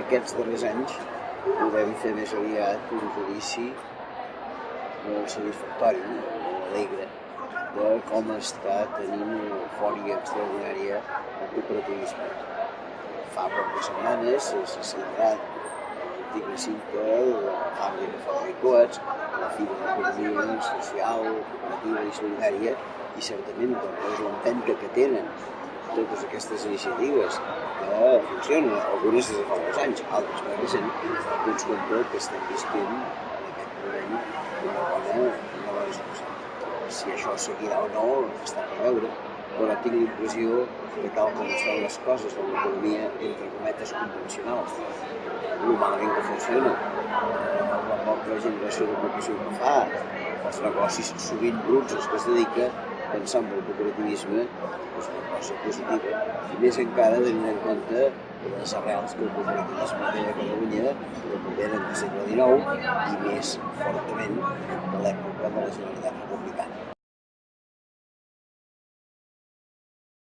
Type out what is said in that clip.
aquests darrers anys podem fer més aviat un judici molt satisfactori, molt alegre, de com està tenint una eufòria extraordinària el cooperativisme. Fa poques setmanes s'ha celebrat l'article 5 de la fàbrica Fabra i Coats, la Fira de l'Economia Social, Cooperativa i Solidària, i certament doncs, l'empenta que tenen totes aquestes iniciatives que funcionen, algunes des de fa molts anys, altres més recent, doncs compta que estem visquent en aquest moment una bona situació. Si això seguirà o no, està per veure, però tinc la impressió que tal com estan les coses de l'economia, entre cometes, convencional, el malament que funciona, la poca generació d'ocupació que fa, els negocis sovint bruts als que es dedica, pensar en el cooperativisme és una cosa positiva, i més encara tenint en compte les arrels que el cooperativisme té a Catalunya, que venen del segle XIX, i més fortament